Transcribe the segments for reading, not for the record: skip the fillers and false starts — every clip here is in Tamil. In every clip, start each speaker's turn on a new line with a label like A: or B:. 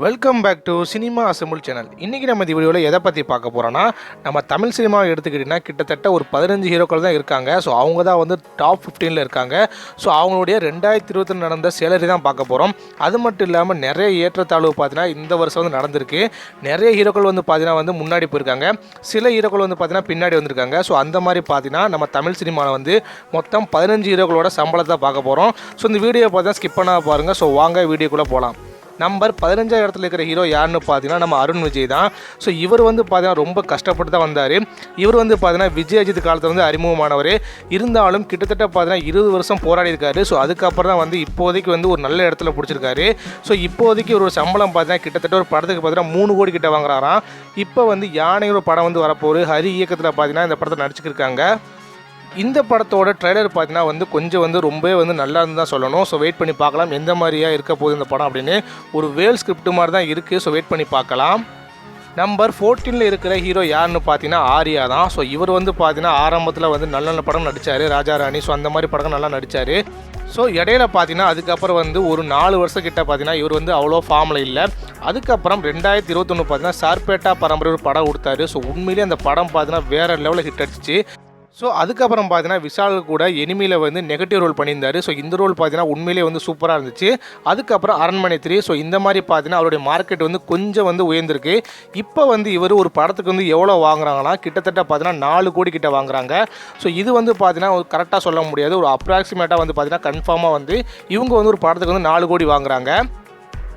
A: Welcome back to Cinema Assemble channel. இன்றைக்கி நம்ம இந்த வீடியோவில் எதை பற்றி பார்க்க போகிறோன்னா, நம்ம தமிழ் சினிமாவை எடுத்துக்கிட்டிங்கன்னா கிட்டத்தட்ட ஒரு 15 ஹீரோக்கள் தான் இருக்காங்க. ஸோ அவங்க தான் வந்து டாப் 15ல் இருக்காங்க. ஸோ அவங்களுடைய 2022 நடந்த சேலரி தான் பார்க்க போகிறோம். அது மட்டும் இல்லாமல் நிறைய ஏற்றத்தாழ்வு பார்த்தீங்கன்னா இந்த வருஷம் வந்து நடந்திருக்கு. நிறைய ஹீரோக்கள் வந்து பார்த்தீங்கன்னா வந்து முன்னாடி போயிருக்காங்க, சில ஹீரோக்கள் வந்து பார்த்தீங்கன்னா பின்னாடி வந்திருக்காங்க. ஸோ அந்த மாதிரி பார்த்தீங்கன்னா நம்ம தமிழ் சினிமாவில் வந்து மொத்தம் 15 ஹீரோக்களோட சம்பளத்தை பார்க்க போகிறோம். ஸோ இந்த வீடியோ பார்த்தா ஸ்கிப் பண்ணால் பாருங்கள். ஸோ வாங்க வீடியோக்குள்ளே போகலாம். நம்பர் 15 இடத்துல இருக்கிற ஹீரோ யாருன்னு பார்த்தீங்கன்னா நம்ம அருண் விஜய் தான். ஸோ இவர் வந்து பார்த்தீங்கன்னா ரொம்ப கஷ்டப்பட்டு தான் வந்தார். இவர் வந்து பார்த்தீங்கன்னா விஜய் அஜித் காலத்தில் வந்து அறிமுகமானவர். இருந்தாலும் கிட்டத்தட்ட பார்த்தீங்கன்னா 20 வருஷம் போராடி இருக்காரு. ஸோ அதுக்கப்புறம் தான் வந்து இப்போதைக்கு வந்து ஒரு நல்ல இடத்துல பிடிச்சிருக்காரு. ஸோ இப்போதைக்கு ஒரு சம்பளம் பார்த்தீங்கன்னா கிட்டத்தட்ட ஒரு படத்துக்கு பார்த்தீங்கன்னா 3 கோடி கிட்ட வாங்குறாராம். இப்போ வந்து யானை ஒரு படம் வந்து வரப்போகுது. ஹரி இயக்கத்தில் பார்த்தீங்கன்னா இந்த படத்தை நடிச்சுக்கிருக்காங்க. இந்த படத்தோட ட்ரெய்லர் பார்த்தீங்கன்னா வந்து கொஞ்சம் வந்து ரொம்பவே வந்து நல்லா இருந்து தான் சொல்லணும். ஸோ வெயிட் பண்ணி பார்க்கலாம் எந்த மாதிரியாக இருக்க போகுது இந்த படம் அப்படின்னு. ஒரு வேல் ஸ்கிரிப்ட் மாதிரி தான் இருக்குது. ஸோ வெயிட் பண்ணி பார்க்கலாம். நம்பர் 14ல் இருக்கிற ஹீரோ யாருன்னு பார்த்தீங்கன்னா ஆர்யா தான். ஸோ இவர் வந்து பார்த்தீங்கன்னா ஆரம்பத்தில் வந்து நல்ல நல்ல படம் நடித்தார், ராஜா ராணி. ஸோ அந்த மாதிரி படம் நல்லா நடித்தார். ஸோ இடையில பார்த்தீங்கன்னா அதுக்கப்புறம் வந்து ஒரு 4 வருஷம் கிட்ட பார்த்தீங்கன்னா இவர் வந்து அவ்வளோ ஃபார்மில் இல்லை. அதுக்கப்புறம் 2021 பார்த்தீங்கன்னா சார்பேட்டா பரம்பரை ஒரு படம் கொடுத்தாரு. ஸோ உண்மையிலேயே அந்த படம் பார்த்தீங்கன்னா வேறு லெவலில் ஹிட் அடிச்சிச்சு. ஸோ அதுக்கப்புறம் பார்த்தீங்கன்னா விஷால் கூட எனிமியில் வந்து நெகட்டிவ் ரோல் பண்ணியிருந்தார். ஸோ இந்த ரோல் பார்த்தீங்கன்னா உண்மையிலே வந்து சூப்பராக இருந்துச்சு. அதுக்கப்புறம் அரண்மனை 3. ஸோ இந்த மாதிரி பார்த்தீங்கன்னா அவருடைய மார்க்கெட் வந்து கொஞ்சம் வந்து உயர்ந்திருக்கு. இப்போ வந்து இவர் ஒரு படத்துக்கு வந்து எவ்வளோ வாங்குறாங்கன்னா கிட்டத்தட்ட பார்த்தீங்கன்னா 4 கோடி கிட்ட வாங்குறாங்க. ஸோ இது வந்து பார்த்தீங்கன்னா கரெக்டாக சொல்ல முடியாது, ஒரு அப்ராக்சிமேட்டாக வந்து பார்த்தீங்கன்னா கன்ஃபார்மாக வந்து இவங்க வந்து ஒரு படத்துக்கு வந்து 4 கோடி வாங்குறாங்க.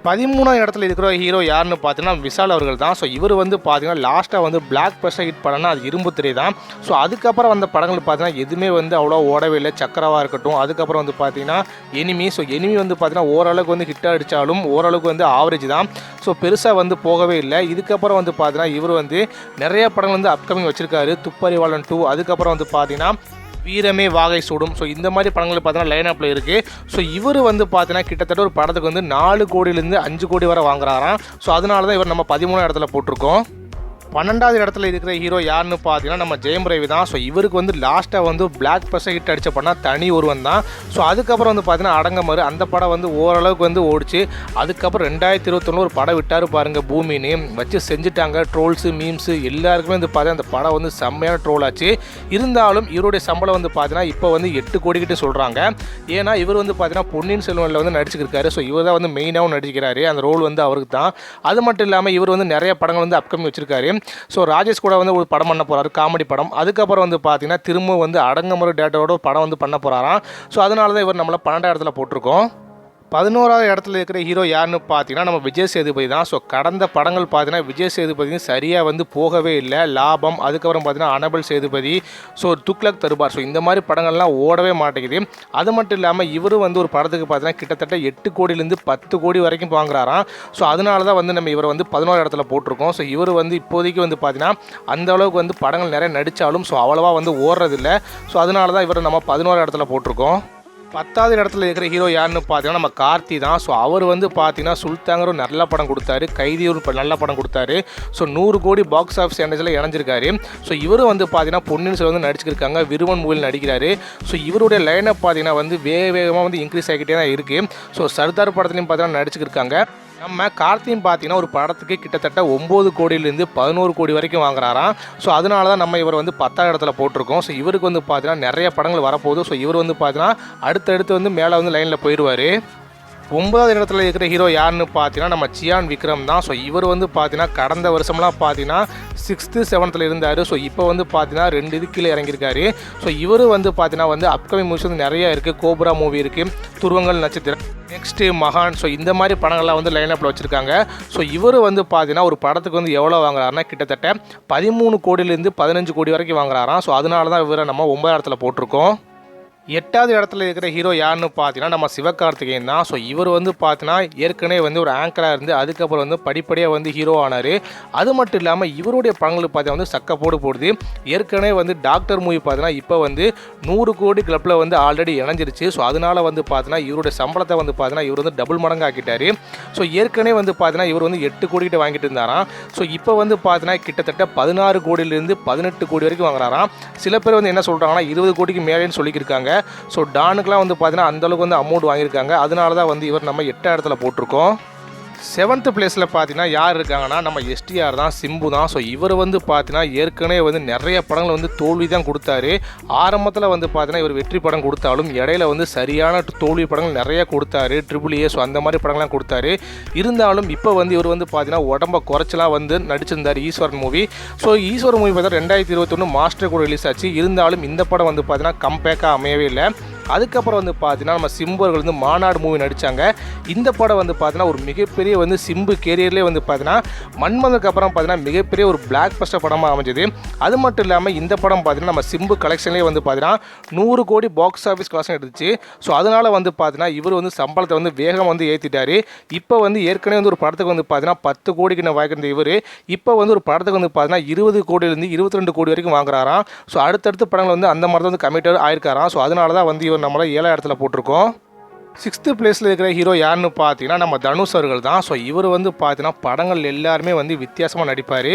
A: 13ஆம் இடத்துல இருக்கிற ஹீரோ யாருன்னு பார்த்தீங்கன்னா விஷால் அவர்கள் தான். ஸோ இவர் வந்து பார்த்தீங்கன்னா லாஸ்ட்டாக வந்து பிளாக் பஸ்டர் ஹிட் படம்னா அது இரும்பு திரை தான். ஸோ அதுக்கப்புறம் வந்த படங்கள் பார்த்தீங்கன்னா எதுவுமே வந்து அவ்வளோ ஓடவே இல்லை. சக்கரவாக இருக்கட்டும், அதுக்கப்புறம் வந்து பார்த்தீங்கன்னா எனிமி. ஸோ எனிமி வந்து பார்த்தீங்கன்னா ஓரளவுக்கு வந்து ஹிட் அடித்தாலும் ஓரளவுக்கு வந்து ஆவரேஜ் தான். ஸோ பெருசாக வந்து போகவே இல்லை. இதுக்கப்புறம் வந்து பார்த்தீங்கன்னா இவர் வந்து நிறைய படங்கள் வந்து அப்கமிங் வச்சுருக்காரு. துப்பறிவாளன் 2, அதுக்கப்புறம் வந்து பார்த்தீங்கன்னா வீரமே வாகை சூடும். ஸோ இந்த மாதிரி படங்கள் பார்த்தீங்கன்னா லைன் அப்பில் இருக்குது. ஸோ இவர் வந்து பார்த்தீங்கன்னா கிட்டத்தட்ட ஒரு படத்துக்கு வந்து 4 கோடியிலேருந்து 5 கோடி வரை வாங்குறாராம். ஸோ அதனால தான் இவர் நம்ம 13ஆம் இடத்துல போட்டிருக்கோம். 12வது இடத்துல இருக்கிற ஹீரோ யாருன்னு பார்த்தீங்கன்னா நம்ம ஜெயம் ரவி தான். ஸோ இவருக்கு வந்து லாஸ்ட்டாக வந்து பிளாக் பஸ்டர் ஹிட் அடித்த படம் தனி ஒருவன் தான். ஸோ அதுக்கப்புறம் வந்து பார்த்தீங்கன்னா அடங்கமறு அந்த படம் வந்து ஓரளவுக்கு வந்து ஓடிச்சு. அதுக்கப்புறம் 2021 ஒரு படம் விட்டார் பாருங்கள், பூமின்னு வச்சு செஞ்சுட்டாங்க. ட்ரோல்ஸு மீம்ஸு எல்லாருக்குமே வந்து பார்த்தீங்கன்னா அந்த படம் வந்து செம்மையான ட்ரோல் ஆச்சு. இருந்தாலும் இவருடைய சம்பளம் வந்து பார்த்தீங்கன்னா இப்போ வந்து 8 கோடி கிட்ட சொல்கிறாங்க. ஏன்னா இவர் வந்து பார்த்தீங்கன்னா பொன்னியின் செல்வனில் வந்து நடிச்சுக்கிருக்காரு. ஸோ இவர் தான் வந்து மெயினாகவும் நடிச்சுக்கிறாரு. அந்த ரோல் வந்து அவருக்கு தான். அது மட்டும் இல்லாமல் இவர் வந்து நிறைய படங்கள் வந்து அப்கமிங் வச்சிருக்காரு. ஸோ ராஜேஷ் கூட வந்து ஒரு படம் பண்ண போகிறாரு, காமெடி படம். அதுக்கப்புறம் வந்து பார்த்தீங்கன்னா திரும்ப வந்து அடங்கமறு டேட்டரோட ஒரு படம் வந்து பண்ண போகிறாராம். ஸோ அதனால தான் இவர் நம்மளை 12ஆம் இடத்துல போட்டிருக்கோம். 11வது இடத்துல இருக்கிற ஹீரோ யாருன்னு பார்த்தீங்கன்னா நம்ம விஜய் சேதுபதி தான். ஸோ கடந்த படங்கள் பார்த்தீங்கன்னா விஜய் சேதுபதி சரியாக வந்து போகவே இல்லை. லாபம், அதுக்கப்புறம் பார்த்தீங்கன்னா Annabelle Sethupathi, so Tughlaq Durbar. So இந்த மாதிரி படங்கள்லாம் ஓடவே மாட்டேங்குது. அது மட்டும் இல்லாமல் இவரும் வந்து ஒரு படத்துக்கு பார்த்தீங்கன்னா கிட்டத்தட்ட 8 கோடியிலேருந்து 10 கோடி வரைக்கும் வாங்குறாராம். ஸோ அதனால தான் வந்து நம்ம இவரை வந்து 11வது இடத்துல போட்டிருக்கோம். ஸோ இவர் வந்து இப்போதைக்கு வந்து பார்த்தீங்கன்னா அந்த அளவுக்கு வந்து படங்கள் நிறைய நடித்தாலும் ஸோ அவ்வளோவா வந்து ஓடுறதில்லை. ஸோ அதனால தான் இவரை நம்ம 11வது இடத்துல போட்டிருக்கோம். 10வது இடத்துல இருக்கிற ஹீரோ யாருன்னு பார்த்தீங்கன்னா நம்ம கார்த்தி தான். ஸோ அவர் வந்து பார்த்தீங்கன்னா சுல்தாங்கிற ஒரு நல்ல படம் கொடுத்தாரு, கைதி ஒரு நல்ல படம் கொடுத்தாரு. ஸோ 100 கோடி பாக்ஸ் ஆஃபீஸ் எண்டேஜில் இணைஞ்சிருக்காரு. ஸோ இவரும் வந்து பார்த்தீங்கன்னா பொன்னியின் செல்வன் வந்து நடிச்சிருக்காங்க, விருவன் மூவியில் நடிக்கிறாரு. ஸோ இவருடைய லைனப் பார்த்தீங்கன்னா வந்து வேகமாக வந்து இன்க்ரீஸ் ஆகிக்கிட்டே தான் இருக்குது. ஸோ சர்தார் படத்துலையும் பார்த்தீங்கன்னா நடிச்சிருக்காங்க. நம்ம கார்த்தியும் பார்த்தீங்கன்னா ஒரு படத்துக்கு கிட்டத்தட்ட 9 கோடியிலேருந்து 11 கோடி வரைக்கும் வாங்குறாராம். ஸோ அதனால தான் நம்ம இவர் வந்து 10ஆம் இடத்துல போட்டிருக்கோம். ஸோ இவருக்கு வந்து பார்த்தீங்கன்னா நிறைய படங்கள் வரப்போகுது. ஸோ இவர் வந்து பார்த்தீங்கன்னா அடுத்தடுத்து வந்து மேலே வந்து லைனில் போயிடுவார். 9வது இடத்துல இருக்கிற ஹீரோ யாருன்னு பார்த்தீங்கன்னா நம்ம சியான் விக்ரம் தான். ஸோ இவர் வந்து பார்த்தீங்கன்னா கடந்த வருஷம்லாம் பார்த்தீங்கன்னா 6th 7th இருந்தார். ஸோ இப்போ வந்து பார்த்தீங்கன்னா 2 இது கீழே இறங்கியிருக்காரு. ஸோ இவர் வந்து பார்த்தீங்கன்னா வந்து அப்கமிங் மூவிஸ் வந்து நிறையா இருக்குது. கோப்ரா மூவி இருக்குது, துருவங்கள் நட்சத்திரம், நெக்ஸ்ட்டு மகான். ஸோ இந்த மாதிரி படங்கள்லாம் வந்து லைனப்பில் வச்சுருக்காங்க. ஸோ இவர் வந்து பார்த்தீங்கன்னா ஒரு படத்துக்கு வந்து எவ்வளோ வாங்குறாருன்னா கிட்டத்தட்ட 13 கோடியிலேருந்து 15 கோடி வரைக்கும் வாங்குறாராம். ஸோ அதனால தான் இவரை நம்ம 9வது இடத்துல போட்டிருக்கோம். 8வது இடத்துல இருக்கிற ஹீரோ யாருன்னு பார்த்தீங்கன்னா நம்ம சிவகார்த்திகேயன் தான். ஸோ இவர் வந்து பார்த்தீங்கன்னா ஏற்கனவே வந்து ஒரு ஆங்கராக இருந்து அதுக்கப்புறம் வந்து படிப்படியாக வந்து ஹீரோ ஆனார். அது மட்டும் இல்லாமல் இவருடைய படங்களுக்கு பார்த்தீங்கன்னா வந்து சக்கப்போடு போடுது. ஏற்கனவே வந்து டாக்டர் மூவி பார்த்தீங்கன்னா இப்போ வந்து 100 கோடி கிளப்பில் வந்து ஆல்ரெடி இணைஞ்சிருச்சு. ஸோ அதனால் வந்து பார்த்தீங்கன்னா இவருடைய சம்பளத்தை வந்து பார்த்தீங்கன்னா இவர் வந்து டபுள் மடங்கு ஆக்கிட்டார். ஸோ ஏற்கனவே வந்து பார்த்தீங்கன்னா இவர் வந்து 8 கோடி கிட்ட வாங்கிட்டு இருந்தாராம். ஸோ இப்போ வந்து பார்த்தீங்கன்னா கிட்டத்தட்ட 16 கோடியிலேருந்து 18 கோடி வரைக்கும் வாங்குறாராம். சில பேர் வந்து என்ன சொல்கிறாங்கன்னா 20 கோடிக்கு மேலேன்னு சொல்லியிருக்காங்க. ஸோ டானுக்குலாம் வந்து பார்த்தீங்கன்னா அந்தளவுக்கு வந்து அமௌண்ட் வாங்கியிருக்காங்க. அதனால தான் வந்து இவர் நம்ம 8ஆம் இடத்துல போட்டிருக்கோம். 7th பிளேஸில் பார்த்தீங்கன்னா யார் இருக்காங்கன்னா நம்ம எஸ்டிஆர் தான், சிம்பு தான். ஸோ இவர் வந்து பார்த்தீங்கன்னா ஏற்கனவே வந்து நிறைய படங்கள் வந்து தோல்வி தான் கொடுத்தாரு. ஆரம்பத்தில் வந்து பார்த்தீங்கன்னா இவர் வெற்றி படம் கொடுத்தாலும் இடையில வந்து சரியான தோல்வி படங்கள் நிறைய கொடுத்தாரு. AAA ஸோ அந்த மாதிரி படங்கள்லாம் கொடுத்தாரு. இருந்தாலும் இப்போ வந்து இவர் வந்து பார்த்தீங்கன்னா உடம்ப குறைச்சலாம் வந்து நடிச்சிருந்தார் ஈஸ்வரன் மூவி. ஸோ ஈஸ்வரன் மூவி பார்த்தீங்கன்னா 2021 மாஸ்டர் கூட ரிலீஸ் ஆச்சு. இருந்தாலும் இந்த படம் வந்து பார்த்தீங்கன்னா கம்பேக்காக அமையவே இல்லை. அதுக்கப்புறம் வந்து பார்த்தீங்கன்னா நம்ம சிம்புவர்கள் வந்து மாநாடு மூவி நடித்தாங்க. இந்த படம் வந்து பார்த்தீங்கன்னா ஒரு மிகப்பெரிய வந்து சிம்பு கேரியர்லேயே வந்து பார்த்தீங்கன்னா மன்மதனுக்கு அப்புறம் பார்த்தீங்கன்னா மிகப்பெரிய ஒரு பிளாக் பஸ்டர் படமாக அமைஞ்சது. அது மட்டும் இல்லாமல் இந்த படம் பார்த்தீங்கன்னா நம்ம சிம்பு கலெக்ஷன்லேயே வந்து பார்த்தீங்கன்னா 100 கோடி பாக்ஸ் ஆஃபீஸ் கலெக்ஷன் எடுத்துச்சு. ஸோ அதனால் வந்து பார்த்தீங்கன்னா இவர் வந்து சம்பளத்தை வந்து வேகம் வந்து ஏற்றிட்டார். இப்போ வந்து ஏற்கனவே வந்து ஒரு படத்துக்கு வந்து பார்த்தீங்கன்னா 10 கோடிக்கு நான் வாங்கியிருந்த இவர் இப்போ வந்து ஒரு படத்துக்கு வந்து பார்த்தீங்கன்னா 20 கோடியிலேருந்து 22 கோடி வரைக்கும் வாங்குறாராம். ஸோ அடுத்தடுத்த படங்கள் வந்து அந்த மாதிரி தான் வந்து கமிட்டட் ஆயிருக்காராம். ஸோ அதனால தான் வந்து இவர் நம்மளை 7ஆம் இடத்துல போட்டிருக்கோம். 6th பிளேஸில் இருக்கிற ஹீரோ யாருன்னு பார்த்தீங்கன்னா நம்ம தனுஷ் அவர்கள் தான். ஸோ இவர் வந்து பார்த்தீங்கன்னா படங்கள் எல்லாருமே வந்து வித்தியாசமாக நடிப்பார்.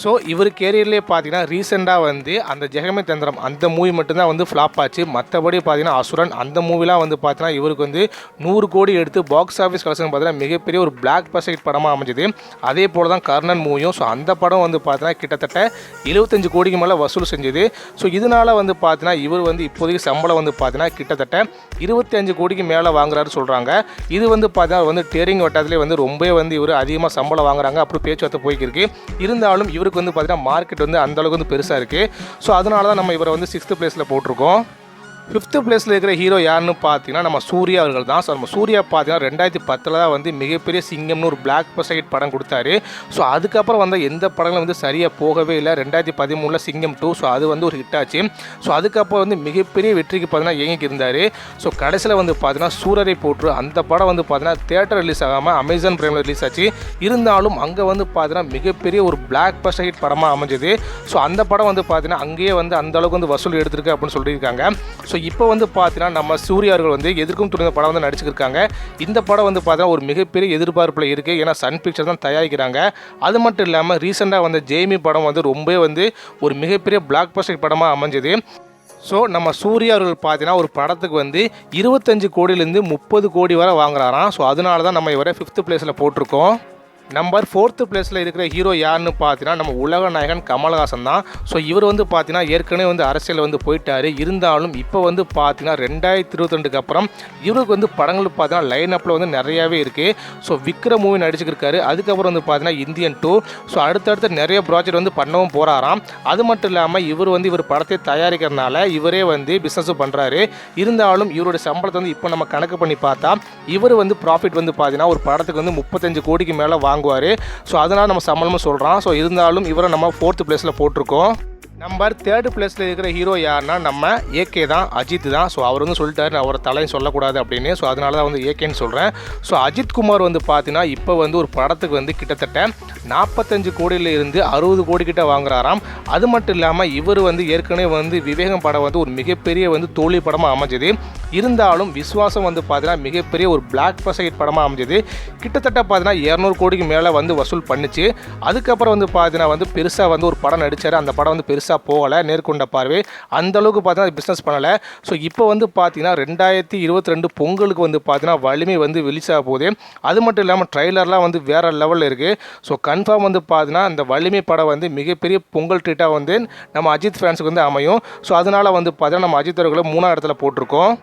A: ஸோ இவர் கேரியர்லேயே பார்த்தீங்கன்னா ரீசெண்டாக வந்து அந்த ஜெகமே தந்திரம் அந்த மூவி மட்டும்தான் வந்து ஃப்ளாப் ஆச்சு. மற்றபடி பார்த்தீங்கன்னா அசுரன் அந்த மூவிலாம் வந்து பார்த்தீங்கன்னா இவருக்கு வந்து 100 கோடி எடுத்து பாக்ஸ் ஆஃபீஸ் கலெக்ஷன் பார்த்தீங்கன்னா மிகப்பெரிய ஒரு பிளாக் பஸ்டர் படமாக அமைஞ்சது. அதே போல் தான் கர்ணன் மூவியும். ஸோ அந்த படம் வந்து பார்த்தீங்கன்னா கிட்டத்தட்ட 75 கோடிக்கு மேலே வசூல் செஞ்சது. ஸோ இதனால் வந்து பார்த்தீங்கன்னா இவர் வந்து இப்போதைக்கு சம்பளம் வந்து பார்த்தீங்கன்னா கிட்டத்தட்ட 25 கோடிக்கு மேலே வாங்குறாரு சொல்கிறாங்க. இது வந்து பார்த்தீங்கன்னா வந்து டேரிங் வட்டத்திலே வந்து ரொம்பவே வந்து இவர் அதிகமாக சம்பளம் வாங்குறாங்க அப்படி பேச்சுவார்த்தை போய்க்கிருக்கு. இருந்தாலும் இவருக்கு வந்து பார்த்தீங்கன்னா மார்க்கெட் வந்து அந்த அளவுக்கு வந்து பெருசாக இருக்குது. ஸோ அதனால தான் நம்ம இவரை வந்து 6th பிளேஸில் போட்டிருக்கோம். 5th பிளேஸில் இருக்கிற ஹீரோ யாருன்னு பார்த்தீங்கன்னா நம்ம சூர்யா அவர்கள் தான். ஸோ நம்ம சூர்யா பார்த்தீங்கன்னா 2010 தான் வந்து மிகப்பெரிய சிங்கம்னு ஒரு பிளாக் பஸ்டர் படம் கொடுத்தாரு. ஸோ அதுக்கப்புறம் வந்து எந்த படங்களும் வந்து சரியாக போகவே இல்லை. 2013 சிங்கம் 2 ஸோ அது வந்து ஒரு ஹிட் ஆச்சு. ஸோ அதுக்கப்புறம் வந்து மிகப்பெரிய வெற்றிக்கு பார்த்தீங்கன்னா இயங்கிக்கு இருந்தார். ஸோ கடைசியில் வந்து பார்த்தீங்கன்னா சூரரை போட்டு அந்த படம் வந்து பார்த்தீங்கன்னா தியேட்டர் ரிலீஸ் ஆகாமல் அமேசான் பிரைமில் ரிலீஸ் ஆச்சு. இருந்தாலும் அங்கே வந்து பார்த்தீங்கன்னா மிகப்பெரிய ஒரு பிளாக் பஸ்டர் ஹிட் படமாக அமைஞ்சது. ஸோ அந்த படம் வந்து பார்த்தீங்கன்னா அங்கேயே வந்து அந்த அளவுக்கு வந்து வசூல் எடுத்திருக்கு அப்படின்னு சொல்லியிருக்காங்க. ஸோ இப்போ வந்து பார்த்தீங்கன்னா நம்ம சூர்யா அவர்கள் வந்து எதிர்க்கும் துணிந்த படம் வந்து நடிச்சிருக்காங்க. இந்த படம் வந்து பார்த்தீங்கன்னா ஒரு மிகப்பெரிய எதிர்பார்ப்பில் இருக்குது. ஏன்னா சன் பிக்சர் தான் தயாரிக்கிறாங்க. அது மட்டும் இல்லாமல் ரீசெண்டாக வந்த ஜெய்மி படம் வந்து ரொம்பவே வந்து ஒரு மிகப்பெரிய பிளாக் பஸ்டர் படமாக அமைஞ்சது. ஸோ நம்ம சூர்யா அவர்கள் பார்த்தீங்கன்னா ஒரு படத்துக்கு வந்து 25 கோடியிலேருந்து 30 கோடி வரை வாங்குறாராம். ஸோ அதனால தான் நம்ம இவரை 5th பிளேஸில் போட்டிருக்கோம். நம்பர் 4th பிளேஸில் இருக்கிற ஹீரோ யாருன்னு பார்த்தீங்கன்னா நம்ம உலக நாயகன் கமல்ஹாசன் தான். ஸோ இவர் வந்து பார்த்தீங்கன்னா ஏற்கனவே வந்து அரசியல் வந்து போயிட்டார். இருந்தாலும் இப்போ வந்து பார்த்தீங்கன்னா 2022க்கு அப்புறம் இவருக்கு வந்து படங்கள் பார்த்தீங்கன்னா லைன் அப்பில் வந்து நிறையாவே இருக்குது. ஸோ விக்ரம் மூவி நடிச்சுக்கிருக்காரு. அதுக்கப்புறம் வந்து பார்த்தீங்கன்னா இந்தியன் 2 ஸோ அடுத்தடுத்து நிறைய ப்ராஜெக்ட் வந்து பண்ணவும் போகிறாராம். அது மட்டும் இல்லாமல் இவர் வந்து இவர் படத்தை தயாரிக்கிறதுனால இவரே வந்து பிஸ்னஸும் பண்ணுறாரு. இருந்தாலும் இவருடைய சம்பளத்தை வந்து இப்போ நம்ம கணக்கு பண்ணி பார்த்தா இவர் வந்து ப்ராஃபிட் வந்து பார்த்தீங்கன்னா ஒரு படத்துக்கு வந்து 35 கோடிக்கு மேலே வாங்குவார். ஸோ அதனால் நம்ம சம்பளமும் சொல்கிறோம். ஸோ இருந்தாலும் இவரை நம்ம 4th பிளேஸில் போட்டிருக்கோம். நம்பர் 3rd பிளேஸில் இருக்கிற ஹீரோ யாருன்னா நம்ம ஏகே தான், அஜித் தான். ஸோ அவர் வந்து சொல்லிட்டாரு நான் அவரை தலையும் சொல்லக்கூடாது அப்படின்னு. ஸோ அதனால தான் வந்து ஏகேன்னு சொல்கிறேன். ஸோ அஜித் குமார் வந்து பார்த்தீங்கன்னா இப்போ வந்து ஒரு படத்துக்கு வந்து கிட்டத்தட்ட 45 கோடியில் இருந்து 60 கோடி கிட்ட வாங்குறாராம். அது மட்டும் இல்லாமல் இவர் வந்து ஏற்கனவே வந்து விவேகம் படம் வந்து ஒரு மிகப்பெரிய வந்து தோல்வி படமாக அமைஞ்சது. இருந்தாலும் விஸ்வாசம் வந்து பார்த்தீங்கன்னா மிகப்பெரிய ஒரு பிளாக் பஸ்டர் படமாக அமைஞ்சது. கிட்டத்தட்ட பார்த்தீங்கன்னா 200 கோடிக்கு மேலே வந்து வசூல் பண்ணிச்சு. அதுக்கப்புறம் வந்து பார்த்தீங்கன்னா வந்து பெருசாக வந்து ஒரு படம் நடித்தார். அந்த படம் வந்து பெருசாக போகலை, நேர்கொண்ட பார்வை அந்த அளவுக்கு பார்த்தீங்கன்னா பிஸ்னஸ் பண்ணலை. ஸோ இப்போ வந்து பார்த்தீங்கன்னா 2022 பொங்கலுக்கு வந்து பார்த்தீங்கன்னா வலிமை வந்து ரிலீஸ் ஆக போகுது. அது மட்டும் இல்லாமல் ட்ரைலர்லாம் வந்து வேறு லெவலில் இருக்குது. ஸோ கன்ஃபார்ம் வந்து பார்த்தீங்கன்னா அந்த வலிமை படம் வந்து மிகப்பெரிய பொங்கல் ட்ரீட்டாக வந்து நம்ம அஜித் ஃபேன்ஸுக்கு வந்து அமையும். ஸோ அதனால் வந்து பார்த்தீங்கன்னா நம்ம அஜித் அவர்களை 3ஆம் இடத்துல போட்டிருக்கோம்.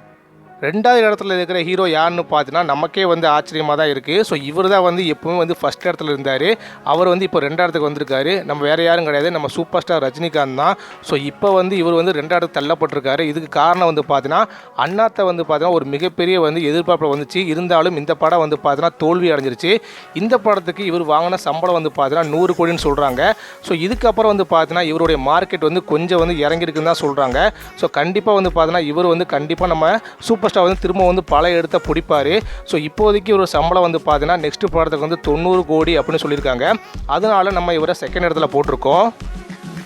A: 2வது இடத்துல இருக்கிற ஹீரோ யாருன்னு பார்த்தீங்கன்னா நமக்கே வந்து ஆச்சரியமாக தான் இருக்குது. ஸோ இவர் தான் வந்து எப்பவுமே வந்து ஃபஸ்ட் இடத்துல இருந்தார். அவர் வந்து இப்போ 2ஆம் இடத்துக்கு வந்திருக்காரு. நம்ம வேறு யாரும் கிடையாது, நம்ம சூப்பர் ஸ்டார் ரஜினிகாந்த் தான். ஸோ இப்போ வந்து இவர் வந்து 2ஆம் இடத்துக்கு தள்ளப்பட்டிருக்காரு. இதுக்கு காரணம் வந்து பார்த்தீங்கன்னா அண்ணாத்தை வந்து பார்த்தீங்கன்னா ஒரு மிகப்பெரிய வந்து எதிர்பார்ப்பில் வந்துச்சு. இருந்தாலும் இந்த படம் வந்து பார்த்தீங்கன்னா தோல்வி அடைஞ்சிருச்சு. இந்த படத்துக்கு இவர் வாங்கின சம்பளம் வந்து பார்த்தீங்கன்னா 100 கோடின்னு சொல்கிறாங்க. ஸோ இதுக்கப்புறம் வந்து பார்த்தீங்கன்னா இவருடைய மார்க்கெட் வந்து கொஞ்சம் வந்து இறங்கியிருக்குன்னு தான் சொல்கிறாங்க. ஸோ கண்டிப்பாக வந்து பார்த்தீங்கன்னா இவர் வந்து கண்டிப்பாக நம்ம சூப்பர் ஸ்டார் வந்து திரும்ப வந்து பழைய எடுத்த பிடிப்பார். ஸோ இப்போதைக்கு ஒரு சம்பளம் வந்து பார்த்தீங்கன்னா நெக்ஸ்ட் படத்துக்கு வந்து 90 கோடி அப்படின்னு சொல்லியிருக்காங்க. அதனால நம்ம இவரை 2nd இடத்துல போட்டிருக்கோம்.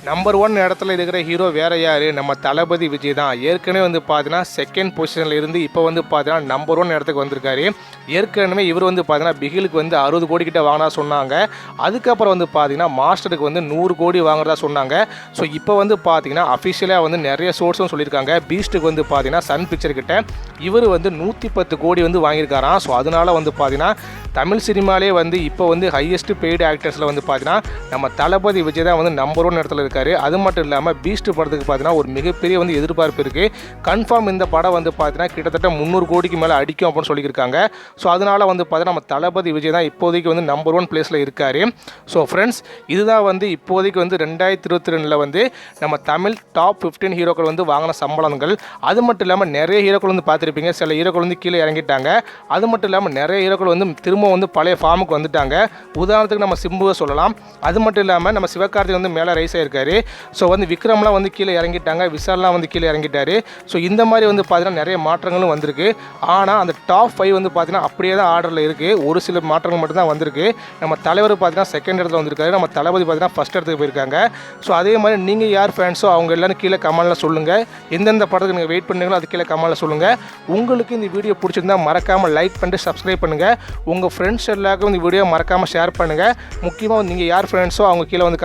A: நம்பர் 1 இடத்துல இருக்கிற ஹீரோ வேறு யார், நம்ம தளபதி விஜய் தான். ஏற்கனவே வந்து பார்த்தீங்கன்னா செகண்ட் பொசிஷனில் இருந்து இப்போ வந்து பார்த்தீங்கன்னா நம்பர் 1 இடத்துக்கு வந்திருக்காரு. ஏற்கனவே இவர் வந்து பார்த்தீங்கன்னா பிகிலுக்கு வந்து 60 கோடி கிட்ட வாங்கினா சொன்னாங்க. அதுக்கப்புறம் வந்து பார்த்தீங்கன்னா மாஸ்டருக்கு வந்து 100 கோடி வாங்குறதா சொன்னாங்க. ஸோ இப்போ வந்து பார்த்தீங்கன்னா அஃபிஷியலாக வந்து நிறைய சோர்ஸும் சொல்லியிருக்காங்க. பீஸ்ட்டுக்கு வந்து பார்த்தீங்கன்னா சன் பிக்சர் கிட்ட இவர் வந்து 110 கோடி வந்து வாங்கியிருக்காராம். ஸோ அதனால வந்து பார்த்தீங்கன்னா தமிழ் சினிமாலே வந்து இப்போ வந்து ஹையஸ்ட் பெய்டு ஆக்டர்ஸில் வந்து பார்த்தீங்கன்னா நம்ம தளபதி விஜய் தான் வந்து நம்பர் 1 இடத்துல இருக்காரு. அது மட்டும் இல்லாமல் பீஸ்ட் படத்துக்கு பார்த்தீங்கன்னா ஒரு மிகப்பெரிய வந்து எதிர்பார்ப்பு இருக்குது. கன்ஃபார்ம் இந்த படம் வந்து பார்த்தீங்கன்னா கிட்டத்தட்ட 300 கோடிக்கு மேலே அடிக்கும் அப்படின்னு சொல்லியிருக்காங்க. ஸோ அதனால் வந்து பார்த்தீங்கன்னா நம்ம தளபதி விஜய் தான் இப்போதைக்கு வந்து நம்பர் 1 பிளேஸில் இருக்கார். ஸோ ஃப்ரெண்ட்ஸ், இதுதான் வந்து இப்போதைக்கு வந்து 2022 வந்து நம்ம தமிழ் டாப் 15 ஹீரோக்கள் வந்து வாங்கின சம்பளங்கள். அது மட்டும் இல்லாமல் நிறைய ஹீரோக்கள் வந்து பார்த்துருப்பீங்க, சில ஹீரோக்கள் வந்து கீழே இறங்கிட்டாங்க. அது மட்டும் இல்லாமல் நிறைய ஹீரோக்கள் வந்து திரும்ப வந்து பழைய ஃபார்முக்கு வந்துட்டாங்க. உதாரணத்துக்கு நம்ம சிம்புவை சொல்லலாம். அது மட்டும் இல்லாமல் நம்ம சிவகார்த்திகேயன் வந்து மேலே ரைஸ் ஆயிருக்காரு. ஸோ வந்து விக்ரம்லாம் வந்து கீழே இறங்கிட்டாங்க, விஷால்லாம் வந்து கீழே இறங்கிட்டாரு. ஸோ இந்த மாதிரி வந்து பார்த்தீங்கன்னா நிறைய மாற்றங்களும் வந்திருக்கு. ஆனால் அந்த டாப் 5 வந்து பார்த்தீங்கன்னா அப்படியே தான் ஆர்டரில் இருக்குது. ஒரு சில மாற்றங்கள் மட்டும்தான் வந்திருக்கு. நம்ம தலைவர் பார்த்தீங்கன்னா செகண்ட் இடத்துல வந்திருக்காரு, நம்ம தளபதி பார்த்தீங்கன்னா ஃபஸ்ட் இடத்துக்கு போயிருக்காங்க. ஸோ அதே மாதிரி நீங்கள் யார் ஃபேன்ஸோ அவங்க எல்லாரும் கீழே கமெண்ட்டில் சொல்லுங்கள். எந்தெந்த படத்துக்கு நீங்கள் வெயிட் பண்ணுங்களோ அது கீழே கமெண்ட்டில் சொல்லுங்கள். உங்களுக்கு இந்த வீடியோ பிடிச்சிருந்தால் மறக்காமல் லைக் பண்ணிட்டு சப்ஸ்கிரைப் பண்ணுங்கள். உங்கள் ஃப்ரெண்ட்ஸ் எல்லாருக்கும் இந்த வீடியோ மறக்காமல் ஷேர் பண்ணுங்கள். முக்கியமாக நீங்கள் யார் ஃப்ரெண்ட்ஸோ அவங்க கீழே வந்து